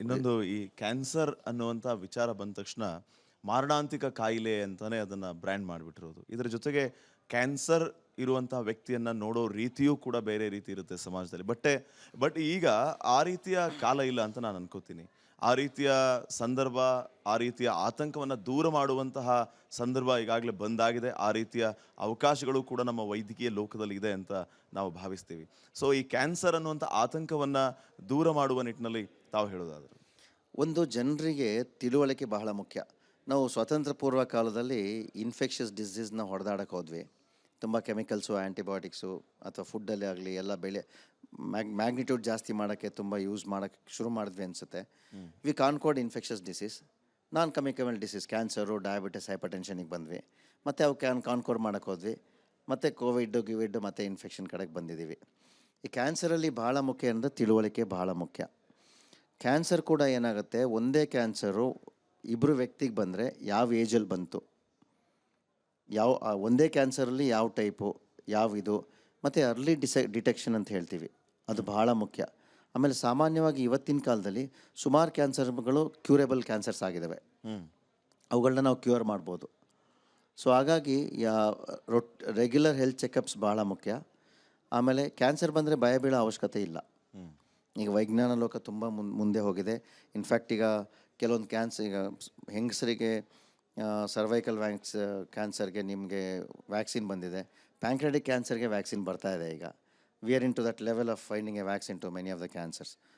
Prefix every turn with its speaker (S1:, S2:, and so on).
S1: ಇನ್ನೊಂದು ಈ ಕ್ಯಾನ್ಸರ್ ಅನ್ನುವಂಥ ವಿಚಾರ ಬಂದ ತಕ್ಷಣ ಮಾರಣಾಂತಿಕ ಕಾಯಿಲೆ ಅಂತಾನೆ ಅದನ್ನ ಬ್ರ್ಯಾಂಡ್ ಮಾಡಿಬಿಟ್ಟಿರೋದು. ಇದರ ಜೊತೆಗೆ ಕ್ಯಾನ್ಸರ್ ಇರುವಂತಹ ವ್ಯಕ್ತಿಯನ್ನ ನೋಡೋ ರೀತಿಯೂ ಕೂಡ ಬೇರೆ ರೀತಿ ಇರುತ್ತೆ ಸಮಾಜದಲ್ಲಿ. ಬಟ್ ಈಗ ಆ ರೀತಿಯ ಕಾಲ ಇಲ್ಲ ಅಂತ ನಾನು ಅನ್ಕೋತೀನಿ. ಆ ರೀತಿಯ ಸಂದರ್ಭ, ಆ ರೀತಿಯ ಆತಂಕವನ್ನ ದೂರ ಮಾಡುವಂತಹ ಸಂದರ್ಭ ಈಗಾಗಲೇ ಬಂದಾಗಿದೆ. ಆ ರೀತಿಯ ಅವಕಾಶಗಳು ಕೂಡ ನಮ್ಮ ವೈದ್ಯಕೀಯ ಲೋಕದಲ್ಲಿ ಇದೆ ಅಂತ ನಾವು ಭಾವಿಸ್ತೀವಿ. ಸೊ ಈ ಕ್ಯಾನ್ಸರ್ ಅನ್ನುವಂಥ ಆತಂಕವನ್ನ ದೂರ ಮಾಡುವ ನಿಟ್ಟಿನಲ್ಲಿ ತಾವು ಹೇಳೋದಾದ್ರೆ?
S2: ಒಂದು ಜನರಿಗೆ ತಿಳುವಳಿಕೆ ಬಹಳ ಮುಖ್ಯ. ನಾವು ಸ್ವತಂತ್ರ ಪೂರ್ವ ಕಾಲದಲ್ಲಿ ಇನ್ಫೆಕ್ಷಸ್ ಡಿಸೀಸ್ನ ಹೊಡೆದಾಡಕ್ಕೆ ಹೋದ್ವಿ. ತುಂಬ ಕೆಮಿಕಲ್ಸು, ಆ್ಯಂಟಿಬಯೋಟಿಕ್ಸು ಅಥವಾ ಫುಡ್ಡಲ್ಲೇ ಆಗಲಿ ಎಲ್ಲ ಮ್ಯಾಗ್ನಿಟ್ಯೂಡ್ ಜಾಸ್ತಿ ಮಾಡೋಕ್ಕೆ ತುಂಬ ಯೂಸ್ ಮಾಡೋಕ್ಕೆ ಶುರು ಮಾಡಿದ್ವಿ ಅನಿಸುತ್ತೆ. We concord infectious diseases, non communicable diseases, cancer, diabetes, ಹೈಪರ್ಟೆನ್ಷನಿಗೆ ಬಂದ್ವಿ. ಮತ್ತು ಅವು ಕಾನ್ಕೋರ್ ಮಾಡೋಕ್ಕೆ ಹೋದ್ವಿ. ಮತ್ತು ಕೋವಿಡ್ ಮತ್ತು ಇನ್ಫೆಕ್ಷನ್ ಕಡೆಗೆ ಬಂದಿದ್ದೀವಿ. ಈ ಕ್ಯಾನ್ಸರಲ್ಲಿ ಭಾಳ ಮುಖ್ಯ ಅಂದರೆ ತಿಳುವಳಿಕೆ ಭಾಳ ಮುಖ್ಯ. ಕ್ಯಾನ್ಸರ್ ಕೂಡ ಏನಾಗುತ್ತೆ, ಒಂದೇ ಕ್ಯಾನ್ಸರು ಇಬ್ಬರು ವ್ಯಕ್ತಿಗೆ ಬಂದರೆ ಯಾವ ಏಜಲ್ಲಿ ಬಂತು, ಒಂದೇ ಕ್ಯಾನ್ಸರಲ್ಲಿ ಯಾವ ಟೈಪು, ಇದು ಮತ್ತು ಅರ್ಲಿ ಡಿಟೆಕ್ಷನ್ ಅಂತ ಹೇಳ್ತೀವಿ, ಅದು ಭಾಳ ಮುಖ್ಯ. ಆಮೇಲೆ ಸಾಮಾನ್ಯವಾಗಿ ಇವತ್ತಿನ ಕಾಲದಲ್ಲಿ ಸುಮಾರು ಕ್ಯಾನ್ಸರ್ಗಳು ಕ್ಯೂರೇಬಲ್ ಕ್ಯಾನ್ಸರ್ಸ್ ಆಗಿದ್ದಾವೆ. ಅವುಗಳನ್ನ ನಾವು ಕ್ಯೂರ್ ಮಾಡ್ಬೋದು. ಸೊ ಹಾಗಾಗಿ ರೆಗ್ಯುಲರ್ ಹೆಲ್ತ್ ಚೆಕಪ್ಸ್ ಭಾಳ ಮುಖ್ಯ. ಆಮೇಲೆ ಕ್ಯಾನ್ಸರ್ ಬಂದರೆ ಭಯ ಬೀಳೋ ಅವಶ್ಯಕತೆ ಇಲ್ಲ. ಈಗ ವಿಜ್ಞಾನ ಲೋಕ ತುಂಬ ಮುಂದೆ ಹೋಗಿದೆ. ಇನ್ಫ್ಯಾಕ್ಟ್ ಈಗ ಕೆಲವೊಂದು ಈಗ ಹೆಂಗಸರಿಗೆ ಸರ್ವೈಕಲ್ ಕ್ಯಾನ್ಸರ್ಗೆ ನಿಮಗೆ ವ್ಯಾಕ್ಸಿನ್ ಬಂದಿದೆ. ಪ್ಯಾಂಕ್ರೆಟಿಕ್ ಕ್ಯಾನ್ಸರ್ಗೆ ವ್ಯಾಕ್ಸಿನ್ ಬರ್ತಾ ಇದೆ ಈಗ. We are into that level of finding a vaccine to many of the cancers.